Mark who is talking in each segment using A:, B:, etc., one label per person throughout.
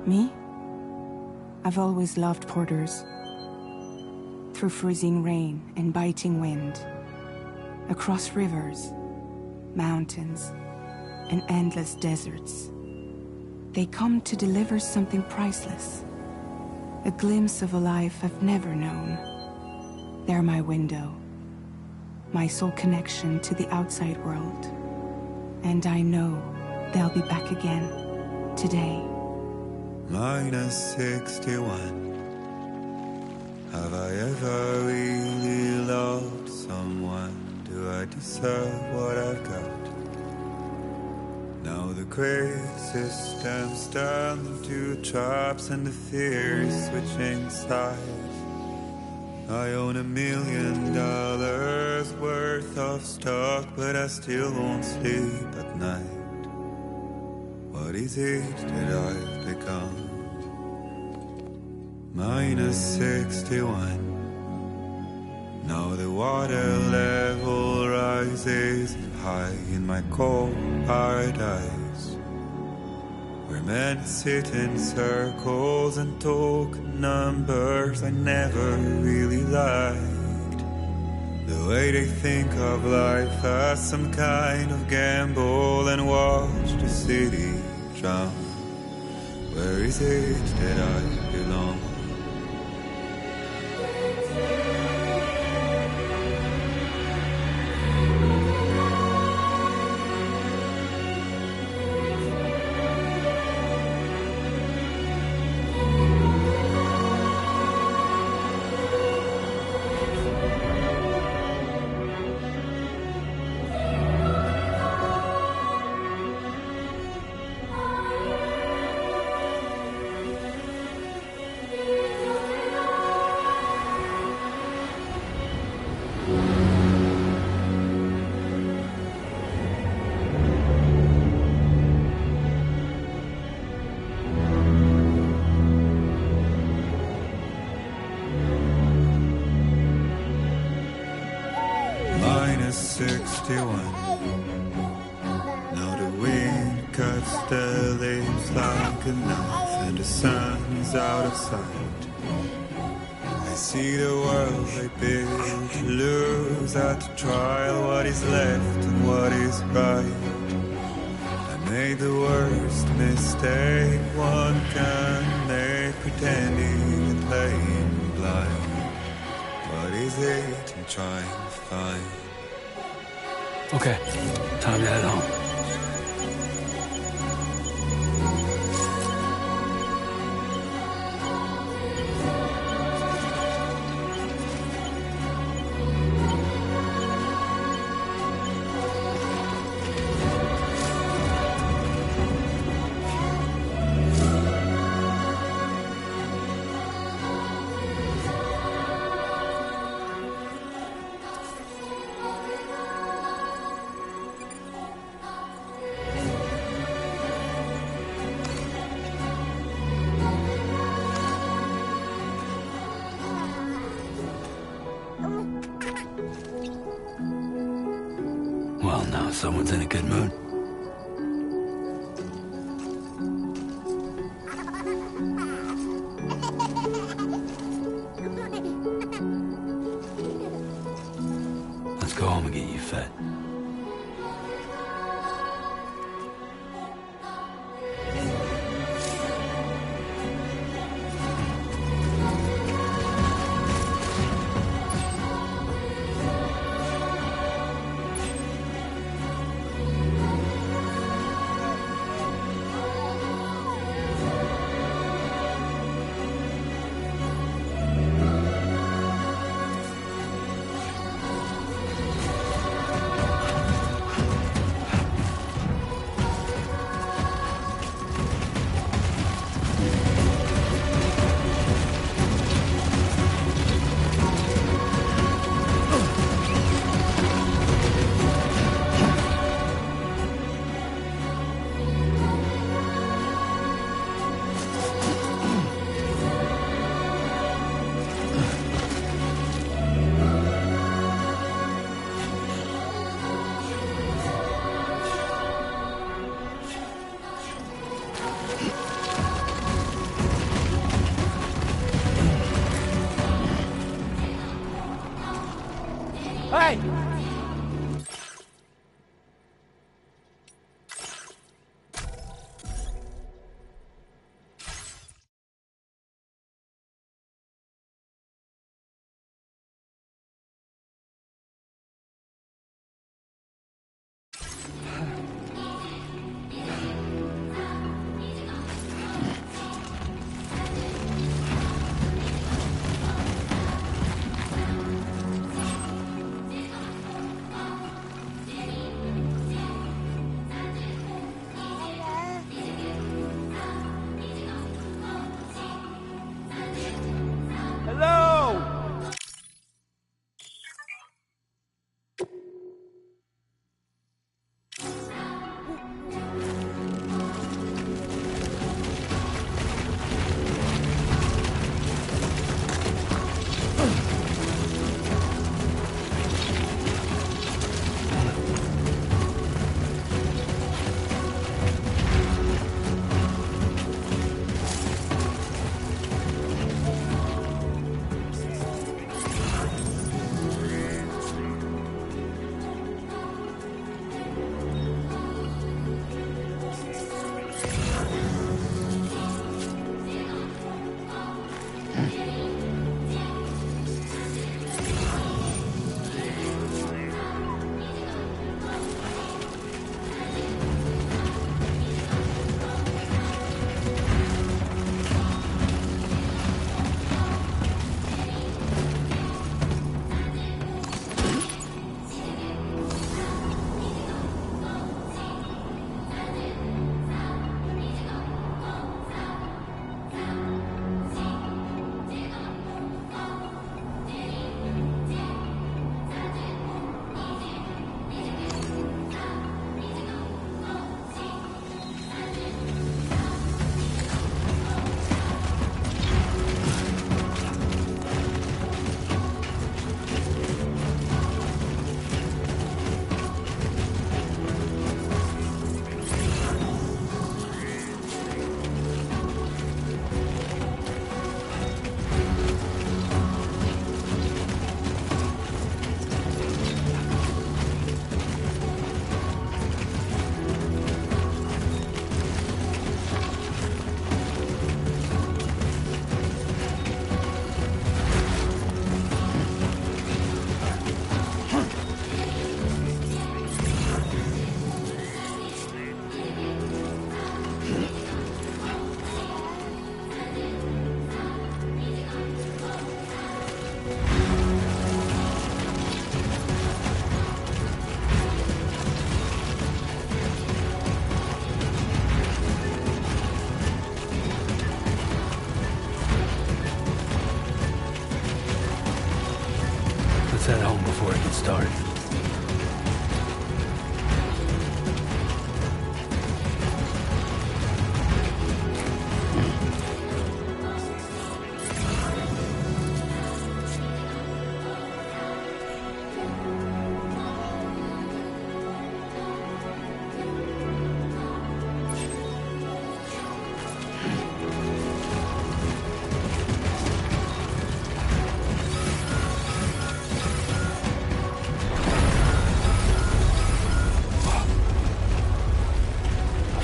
A: Me? I've always loved porters. Through freezing rain and biting wind, across rivers, mountains, and endless deserts, they come to deliver something priceless. A glimpse of a life I've never known. They're my window, my sole connection to the outside world. And I know they'll be back again, today.
B: -61. Have I ever really loved someone? Do I deserve what I've got? Now the great system's turned into traps and the fear is switching sides. I own $1 million worth of stock, but I still won't sleep at night. What is it that I've become? -61. Now the water level rises high in my cold paradise, where men sit in circles and talk numbers I never really liked. The way they think of life as some kind of gamble and watch the city drown. Where is it that I belong? -61. Now the wind cuts the leaves like a knife and the sun's out of sight. I see the world they build, lose at the trial what is left and what is right. I made the worst mistake one can make, pretending and playing blind. What is it I'm trying to find?
C: Okay, time to head home. someone's in a good mood. Let's go home and get you fed.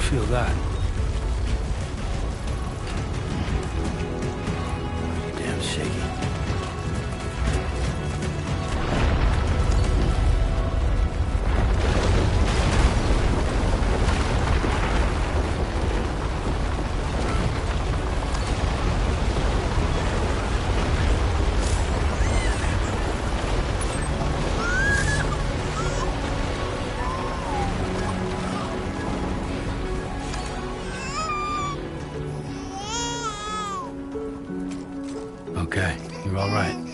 C: feel that? Damn shaky. Okay, you're all right.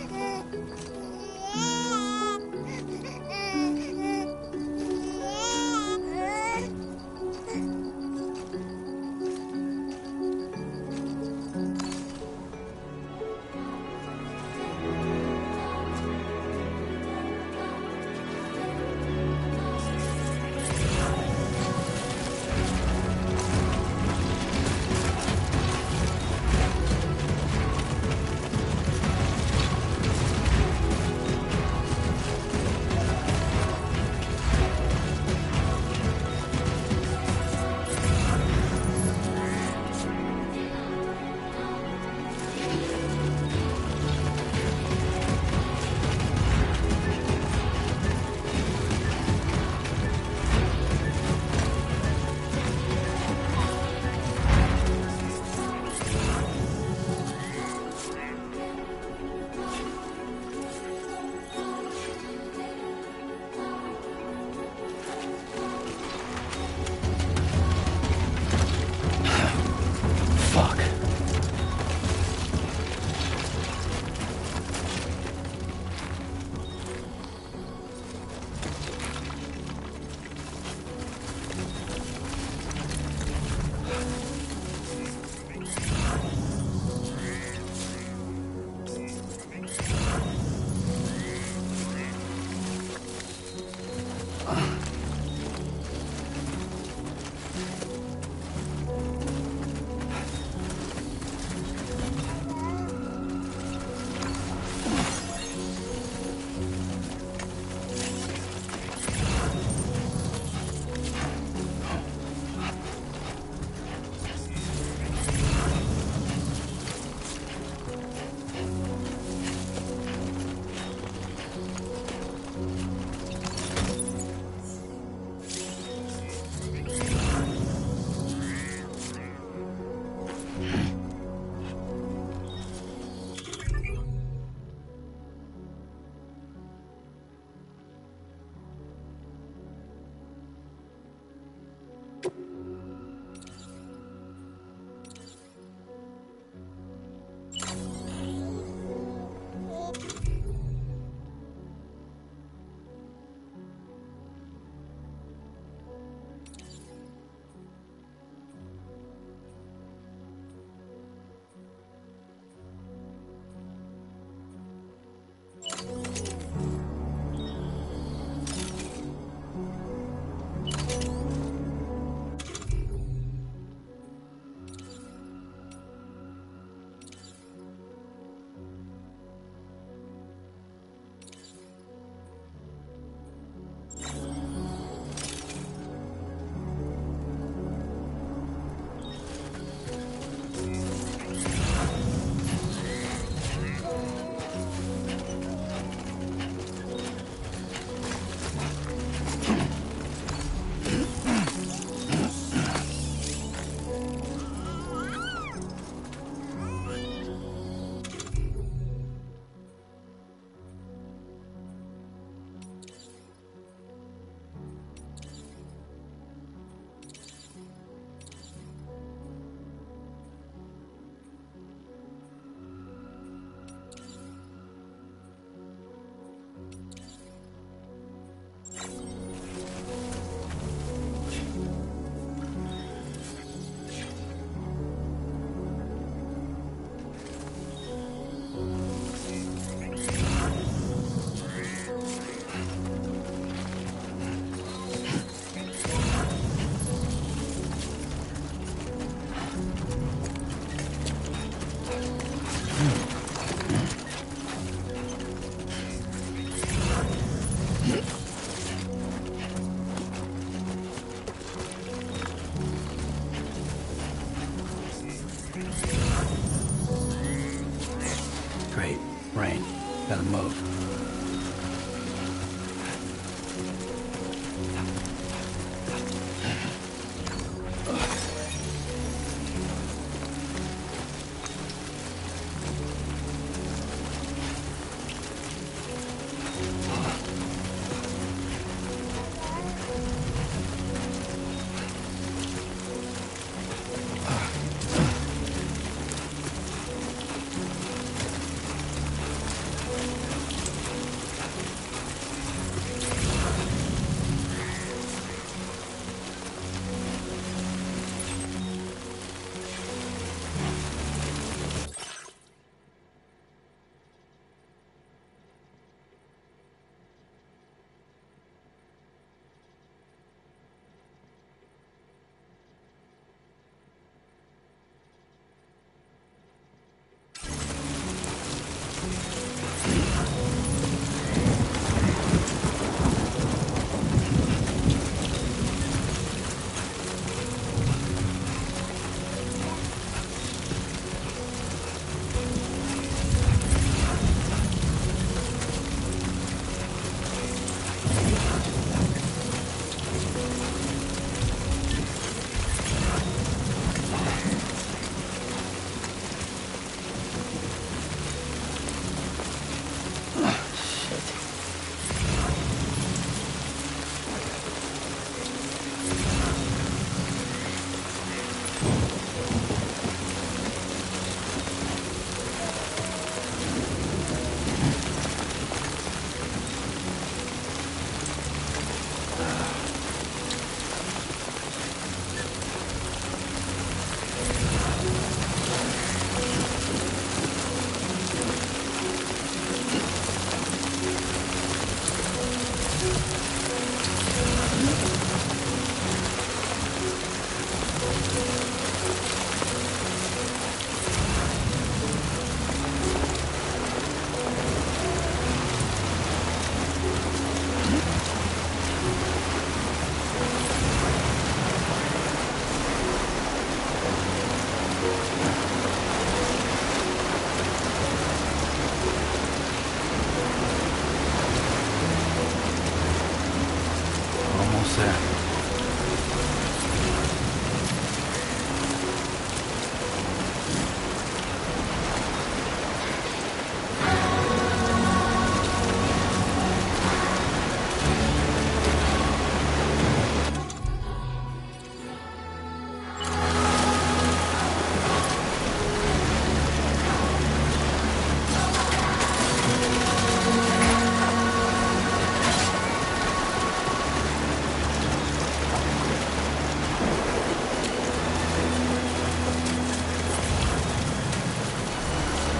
C: Almost there.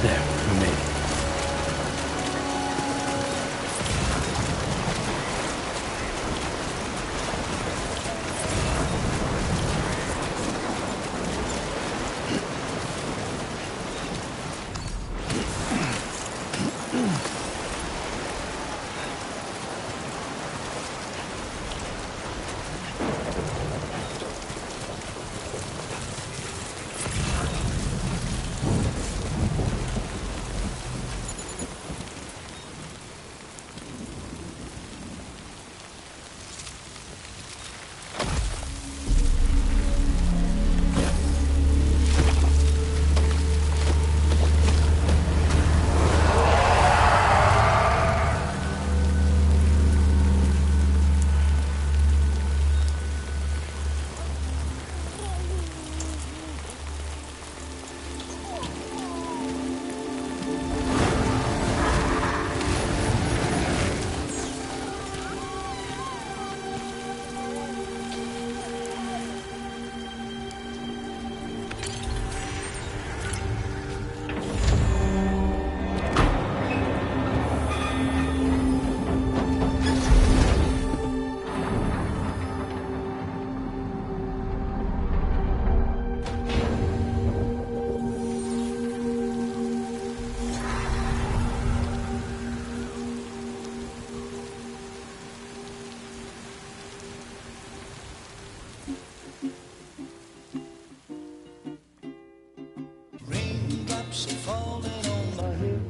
C: There, we made it.
D: Raindrops are falling on my head,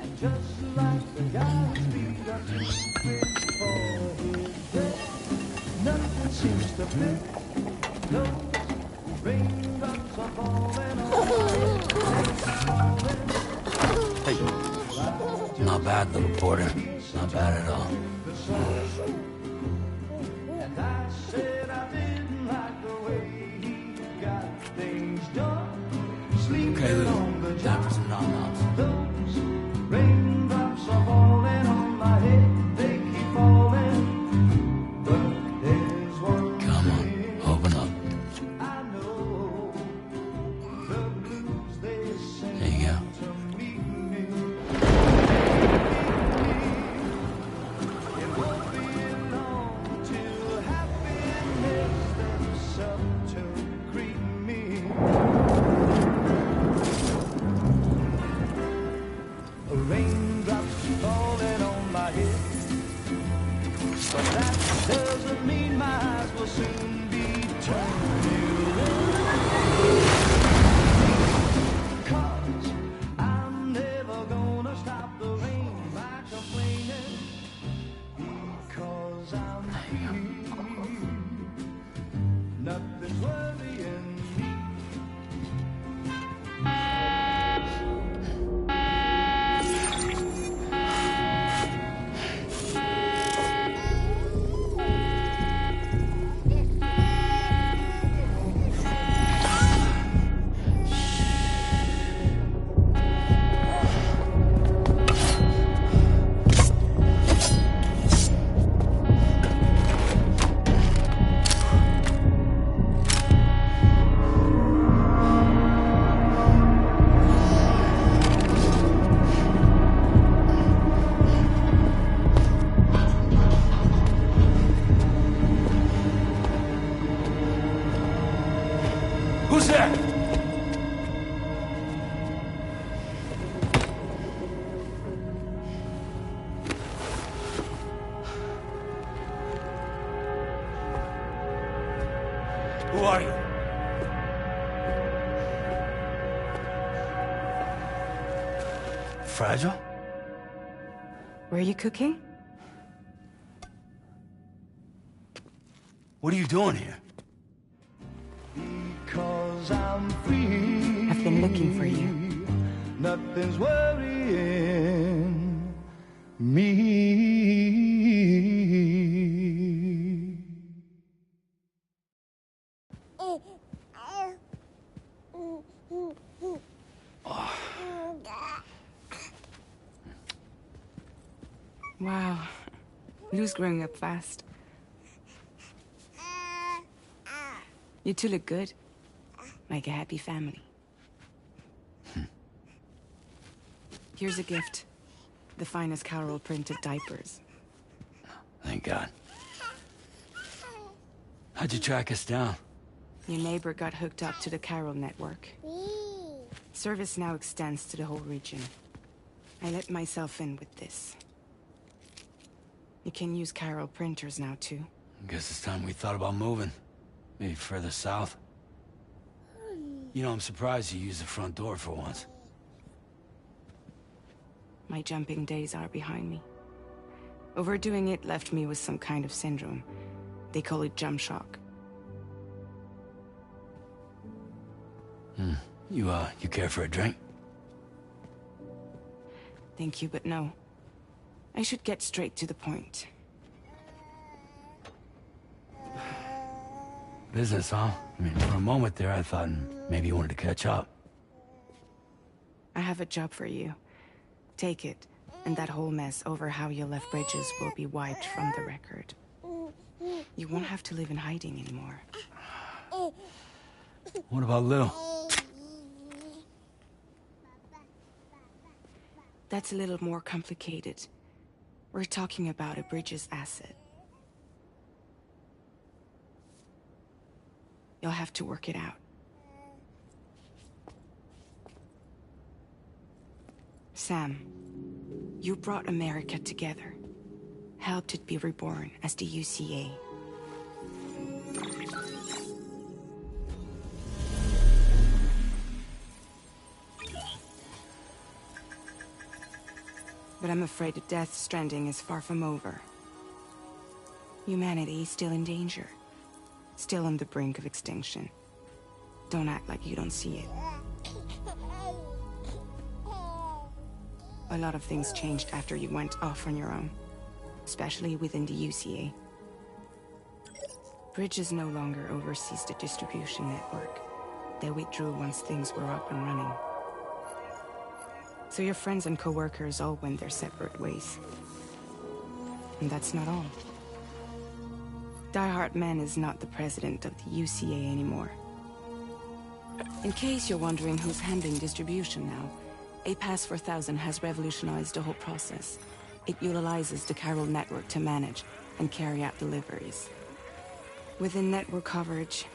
D: and just like the guy's feet are moving for his head, nothing seems to fit. Those raindrops are falling on my head.
C: Hey, not bad, little porter. Not bad at all.
D: And I said I didn't like the way he got things done.
C: Okay, Lou. Time for some nom-noms.
D: Those raindrops are falling on my head, they keep falling. But there's one
C: Come on,
D: thing
C: open up.
D: I know, the blues they sing
C: There you go.
D: to meet me. It won't be
C: Who's there? Who are you? Fragile?
A: Were you cooking?
C: What are you doing here?
D: Because I'm free.
A: I've been looking for you.
D: Nothing's worrying me.
A: Wow. Lou's growing up fast. You two look good. Like a happy family. Here's a gift. The finest Carol printed diapers.
C: Thank God. How'd you track us down?
A: Your neighbor got hooked up to the Carol network. Service now extends to the whole region. I let myself in with this. You can use Carol printers now, too.
C: Guess it's time we thought about moving. Maybe further south. You know, I'm surprised you used the front door for once.
A: My jumping days are behind me. Overdoing it left me with some kind of syndrome. They call it jump shock.
C: You care for a drink?
A: Thank you, but no. I should get straight to the point.
C: Business, huh? I mean, for a moment there, I thought maybe you wanted to catch up.
A: I have a job for you. Take it, and that whole mess over how you left bridges will be wiped from the record. You won't have to live in hiding anymore.
C: What about Lou?
A: That's a little more complicated. We're talking about a bridges asset. You'll have to work it out. Sam, you brought America together. Helped it be reborn as the UCA. But I'm afraid the death Stranding is far from over. Humanity is still in danger. Still on the brink of extinction. Don't act like you don't see it. A lot of things changed after you went off on your own. Especially within the UCA. Bridges no longer oversees the distribution network. They withdrew once things were up and running. So your friends and co-workers all went their separate ways. And that's not all. Die Hartman is not the president of the UCA anymore. In case you're wondering who's handling distribution now, A Pass 4000 has revolutionized the whole process. It utilizes the Carol network to manage and carry out deliveries. Within network coverage,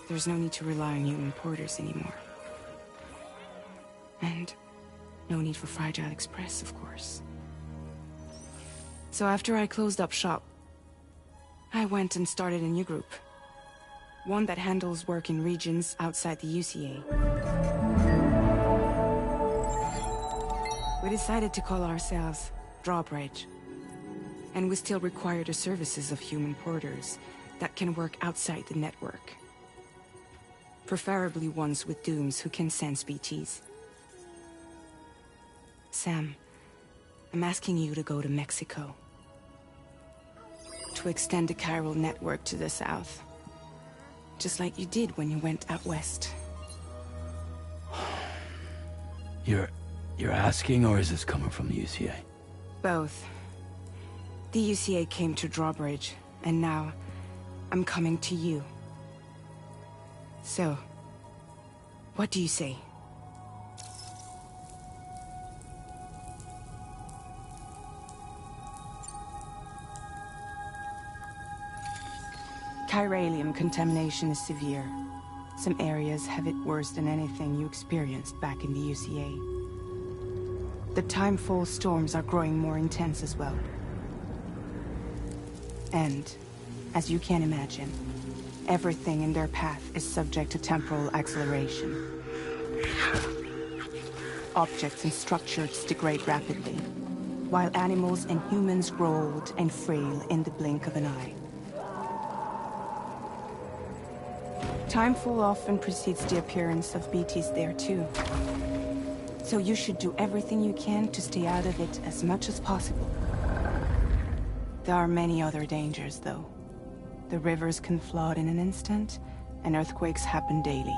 A: there's no need to rely on human porters anymore. And no need for Fragile Express, of course. So after I closed up shop, I went and started a new group. One that handles work in regions outside the UCA. We decided to call ourselves Drawbridge. And we still require the services of human porters that can work outside the network. Preferably ones with dooms who can sense BTs. Sam, I'm asking you to go to Mexico. To extend the Carol network to the south. Just like you did when you went out west.
C: You're asking, or is this coming from the UCA?
A: Both. The UCA came to Drawbridge, and now I'm coming to you. So, what do you say? Chiralium contamination is severe. Some areas have it worse than anything you experienced back in the UCA. The timefall storms are growing more intense as well. And, as you can imagine, everything in their path is subject to temporal acceleration. Objects and structures degrade rapidly, while animals and humans grow old and frail in the blink of an eye. Timefall often precedes the appearance of BTs there too. So you should do everything you can to stay out of it as much as possible. There are many other dangers, though. The rivers can flood in an instant, and earthquakes happen daily.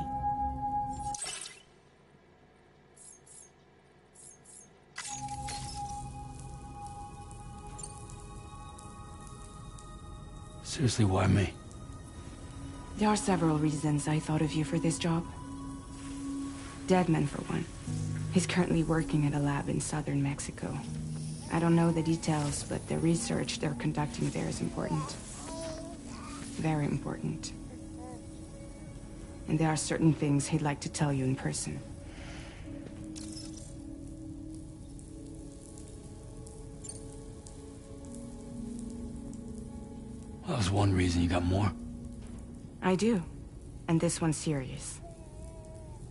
C: Seriously, why me?
A: There are several reasons I thought of you for this job. Deadman, for one. He's currently working at a lab in southern Mexico. I don't know the details, but the research they're conducting there is important. Very important. And there are certain things he'd like to tell you in person.
C: That was one reason. You got more?
A: I do. And this one's serious.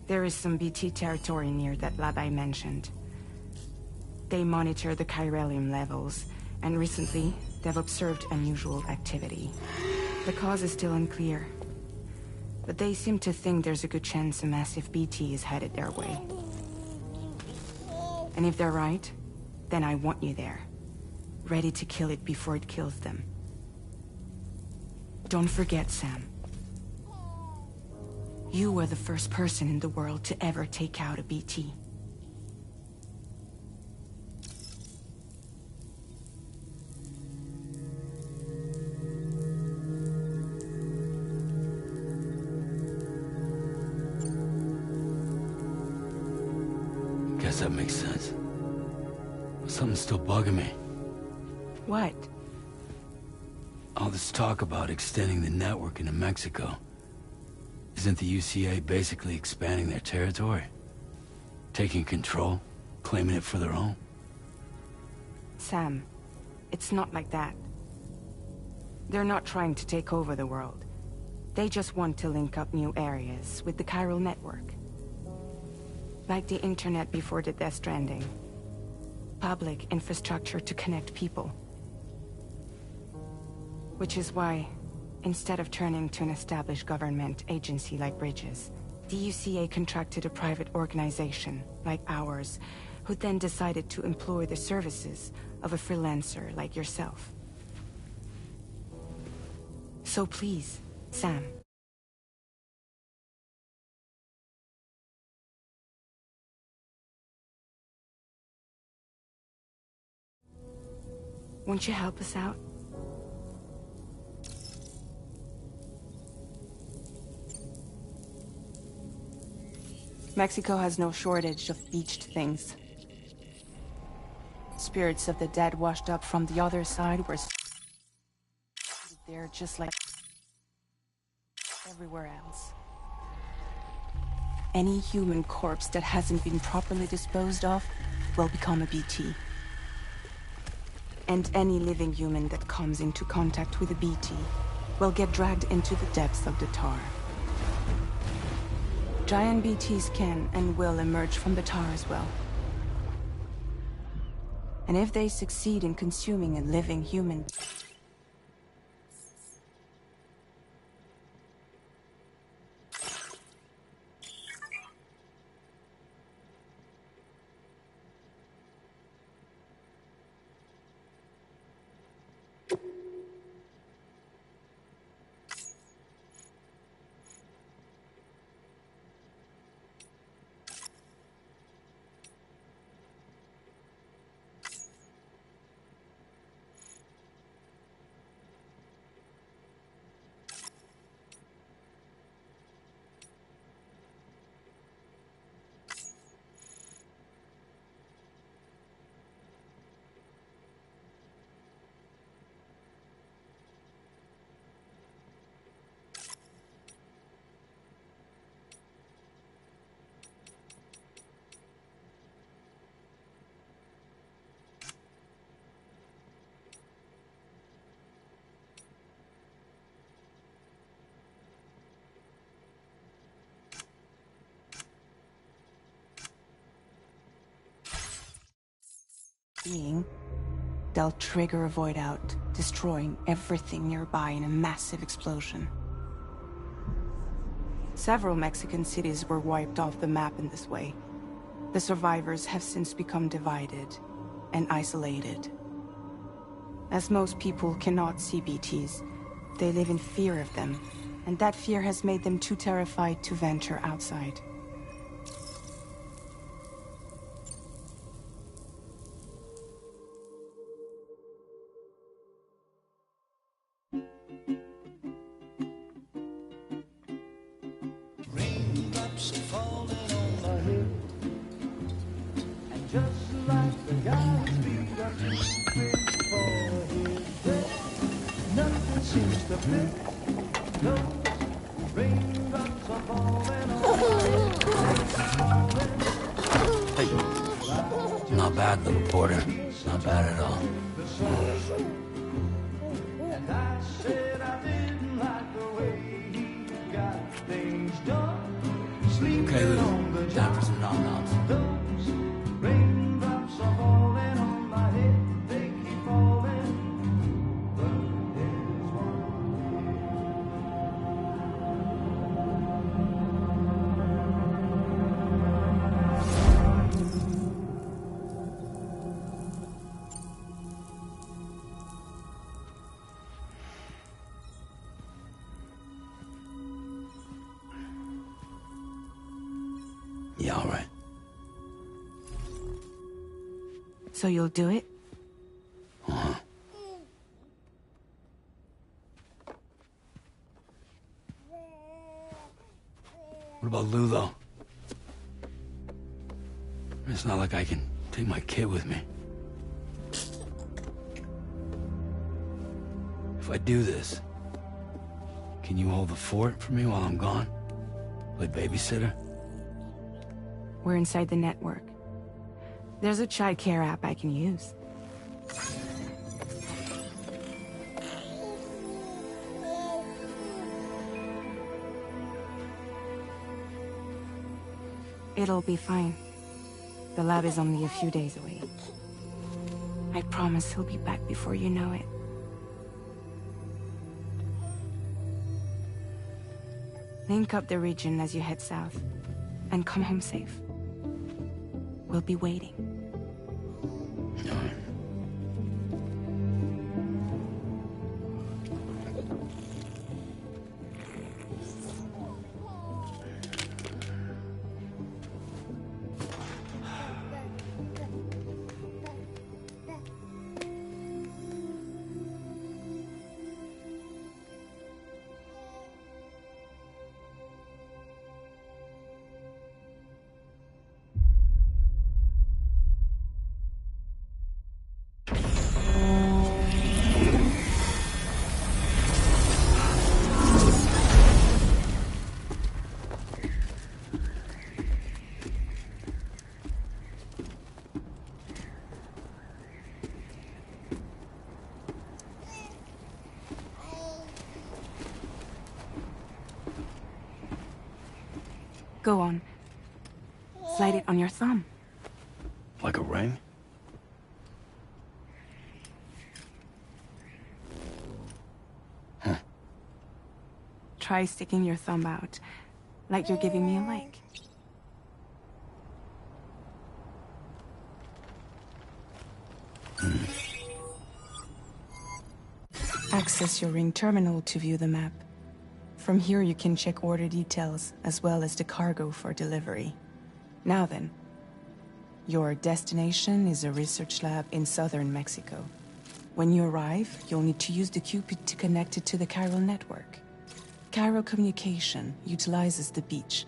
A: There is some BT territory near that lab I mentioned. They monitor the chiralium levels, and recently, they've observed unusual activity. The cause is still unclear, but they seem to think there's a good chance a massive BT is headed their way. And if they're right, then I want you there, ready to kill it before it kills them. Don't forget, Sam. You were the first person in the world to ever take out a BT.
C: Guess that makes sense. Something's still bugging me.
A: What?
C: All this talk about extending the network into Mexico. Isn't the UCA basically expanding their territory? Taking control? Claiming it for their own?
A: Sam, it's not like that. They're not trying to take over the world. They just want to link up new areas with the chiral network. Like the internet before the Death Stranding. Public infrastructure to connect people. Which is why, instead of turning to an established government agency like Bridges, the UCA contracted a private organization, like ours, who then decided to employ the services of a freelancer like yourself. So please, Sam. Won't you help us out? Mexico has no shortage of beached things. Spirits of the dead washed up from the other side were there just like everywhere else. Any human corpse that hasn't been properly disposed of will become a BT. And any living human that comes into contact with a BT will get dragged into the depths of the tar. Giant BTs can and will emerge from the tar as well. And if they succeed in consuming a living human, being, they'll trigger a void out, destroying everything nearby in a massive explosion. Several Mexican cities were wiped off the map in this way. The survivors have since become divided and isolated. As most people cannot see BTs, they live in fear of them, and that fear has made them too terrified to venture outside.
D: Raindrops are falling on my head, and just like the guy's feet are too big for his bed, nothing seems to fit. Those raindrops are falling on my head.
C: Hey, not bad, little porter. Not bad at all.
D: And I said I didn't like the way he got things done. Sleeping
C: Okay, Lou.
D: on the
C: Time for
D: job.
C: some nom-noms.
D: Those raindrops are falling on my head. They keep falling. But there's
C: Yeah, all right.
A: So you'll do it?
C: Uh-huh. What about Lou, though? It's not like I can take my kid with me. If I do this, can you hold the fort for me while I'm gone? Play babysitter?
A: We're inside the network. There's a child care app I can use. It'll be fine. The lab is only a few days away. I promise he'll be back before you know it. Link up the region as you head south, and come home safe. We'll be waiting.
C: All right.
A: Go on. Slide it on your thumb.
C: Like a ring? Huh.
A: Try sticking your thumb out, like you're giving me a like. Access your ring terminal to view the map. From here you can check order details, as well as the cargo for delivery. Now then, your destination is a research lab in southern Mexico. When you arrive, you'll need to use the Cupid to connect it to the chiral network. Chiral communication utilizes the beach,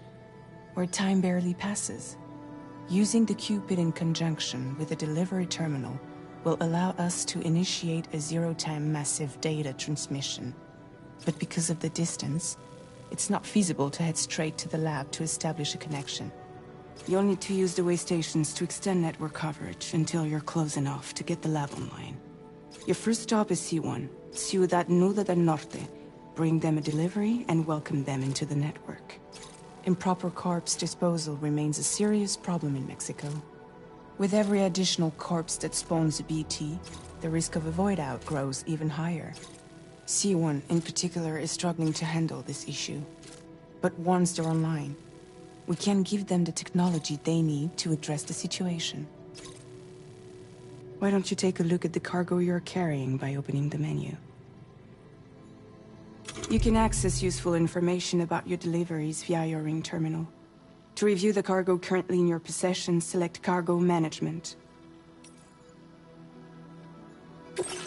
A: where time barely passes. Using the Cupid in conjunction with the delivery terminal will allow us to initiate a zero-time massive data transmission. But because of the distance, it's not feasible to head straight to the lab to establish a connection. You'll need to use the way stations to extend network coverage until you're close enough to get the lab online. Your first stop is C1, Ciudad Nuda del Norte. Bring them a delivery and welcome them into the network. Improper corpse disposal remains a serious problem in Mexico. With every additional corpse that spawns a BT, the risk of a void out grows even higher. C1 in particular is struggling to handle this issue. But once they're online, we can give them the technology they need to address the situation. Why don't you take a look at the cargo you're carrying by opening the menu? You can access useful information about your deliveries via your ring terminal. To review the cargo currently in your possession, select Cargo Management.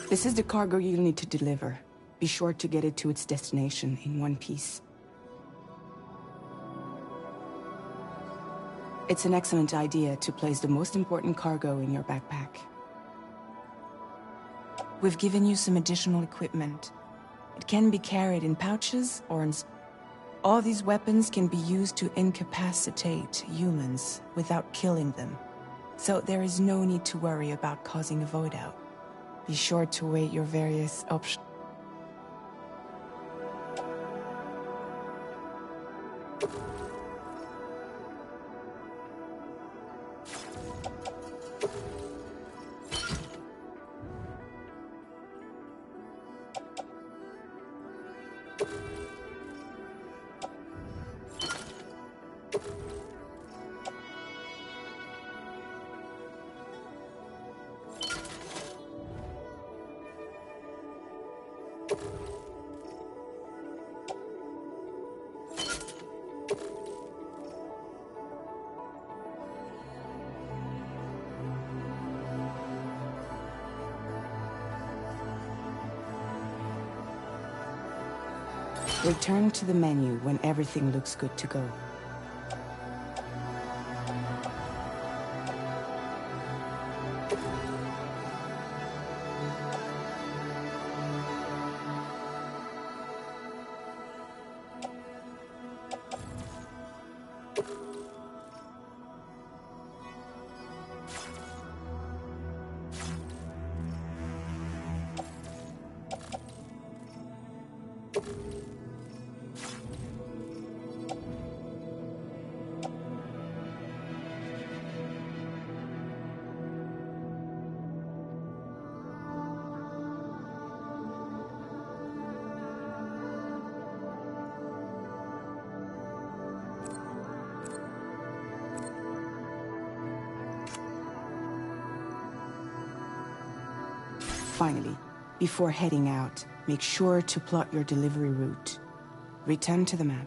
A: This is the cargo you'll need to deliver. Be sure to get it to its destination in one piece. It's an excellent idea to place the most important cargo in your backpack. We've given you some additional equipment. It can be carried in pouches or in... All these weapons can be used to incapacitate humans without killing them. So there is no need to worry about causing a void out. Be sure to weigh your various options. Return to the menu when everything looks good to go. Finally, before heading out, make sure to plot your delivery route. Return to the map.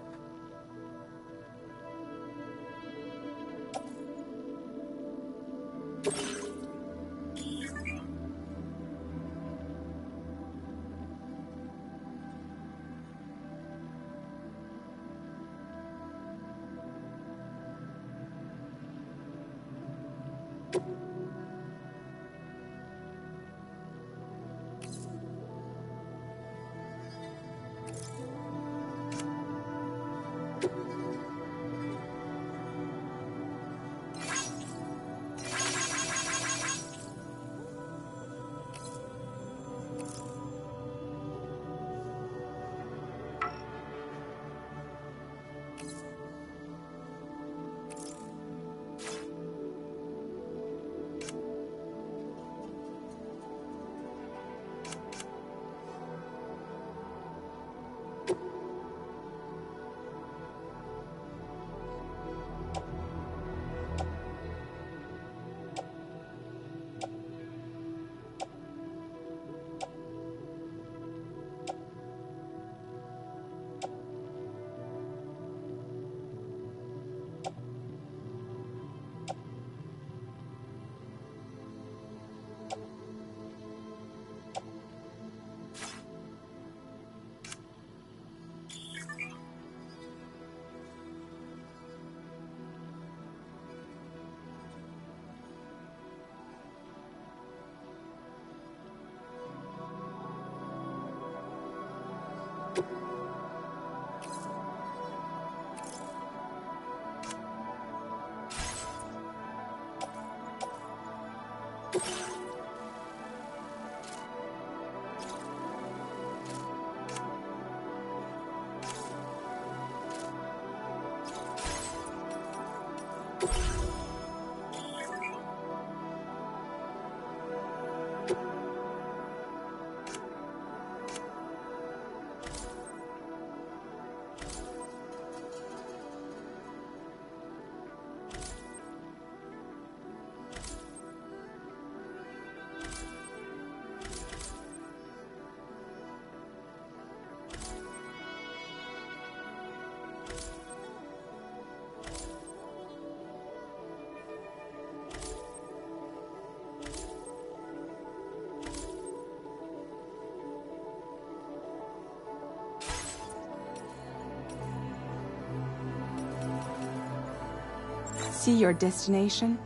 A: See your destination?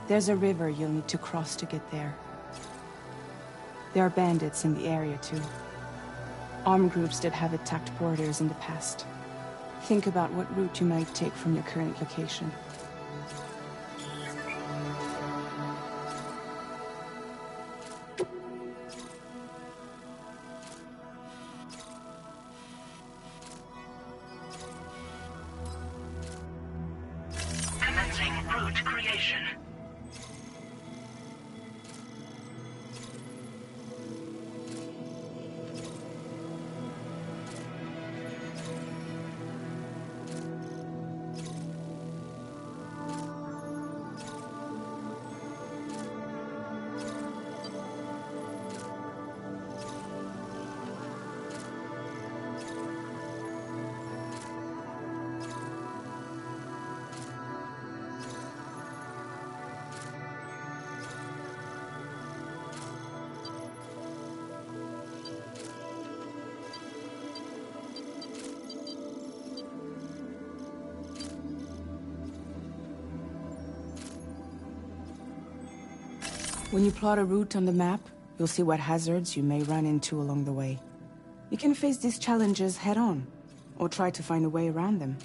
A: There's a river you'll need to cross to get there. There are bandits in the area too. Armed groups that have attacked borders in the past. Think about what route you might take from your current location.
E: Commencing route creation.
A: When you plot a route on the map, you'll see what hazards you may run into along the way. You can face these challenges head-on, or try to find a way around them.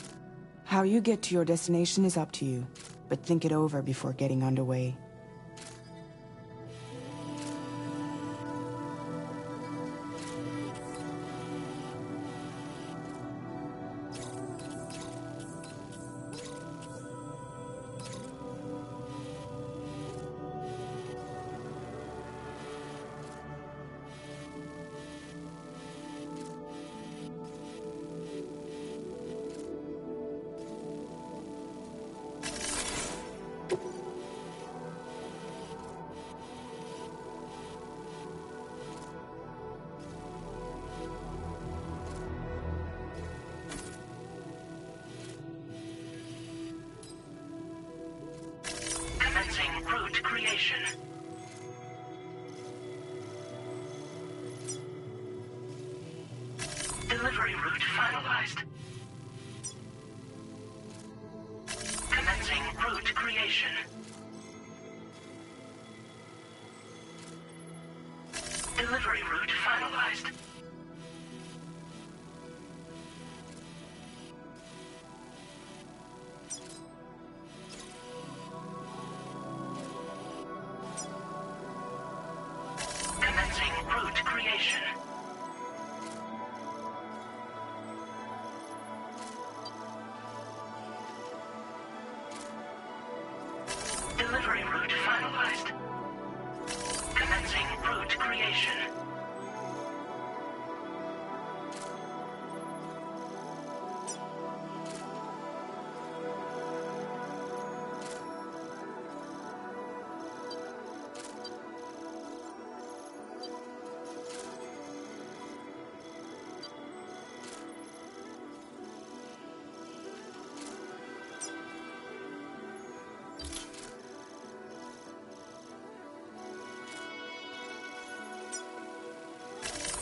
A: How you get to your destination is up to you, but think it over before getting underway.
E: Commencing route creation. Delivery route finalized. Commencing route creation. Delivery route finalized. Commencing route creation. Delivery route finalized. Commencing route creation.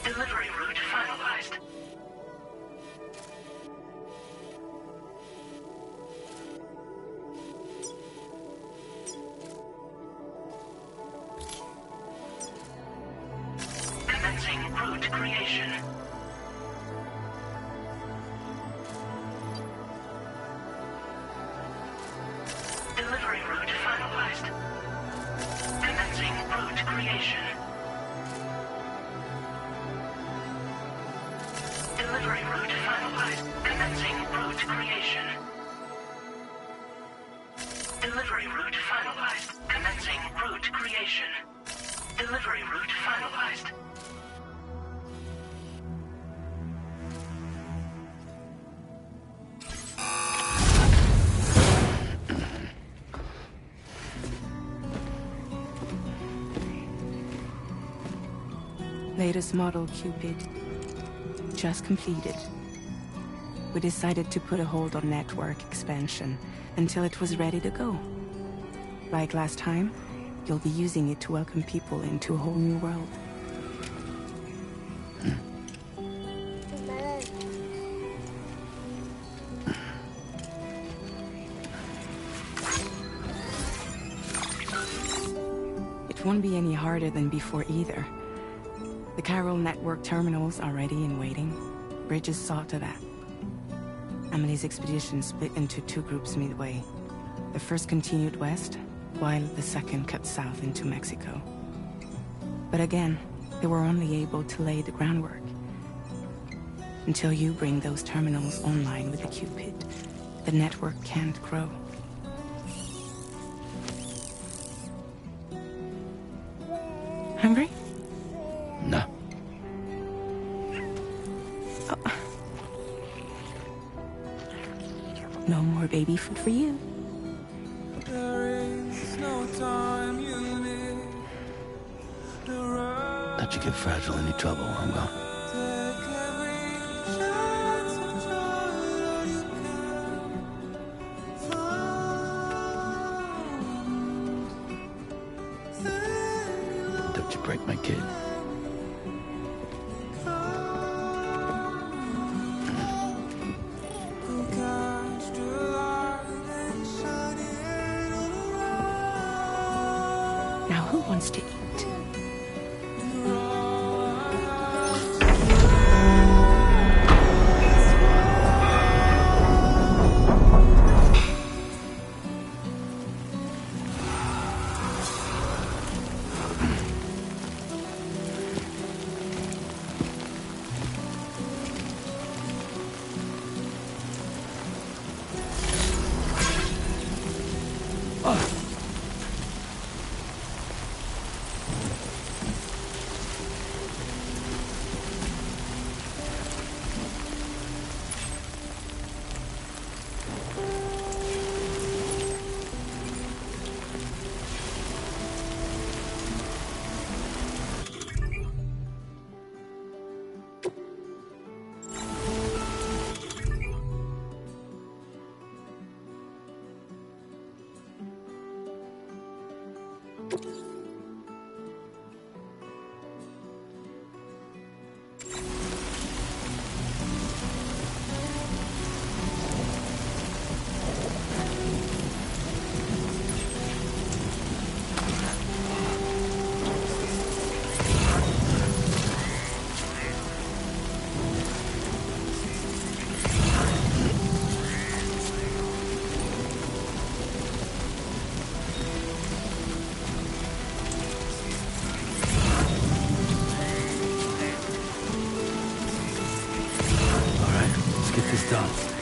E: Delivery route finalized. Commencing route creation. Delivery route finalized. Commencing route creation. Delivery route finalized. Commencing route creation. Delivery route finalized. Commencing route creation. Delivery route finalized.
A: Latest model Cupid. Just completed. we decided to put a hold on network expansion until it was ready to go. Like last time, you'll be using it to welcome people into a whole new world. It won't be any harder than before either. The Chiral network terminals are ready and waiting. Bridges saw to that. Emily's expedition split into two groups midway. The first continued west, while the second cut south into Mexico. But again, they were only able to lay the groundwork. Until you bring those terminals online with the Cupid, the network can't grow. Hungry?
C: No.
A: Oh. No more baby food for you.
C: Don't you get Fragile any trouble, I'm gone. Don't you break my kid.
A: Now who wants to eat?
C: Get this done.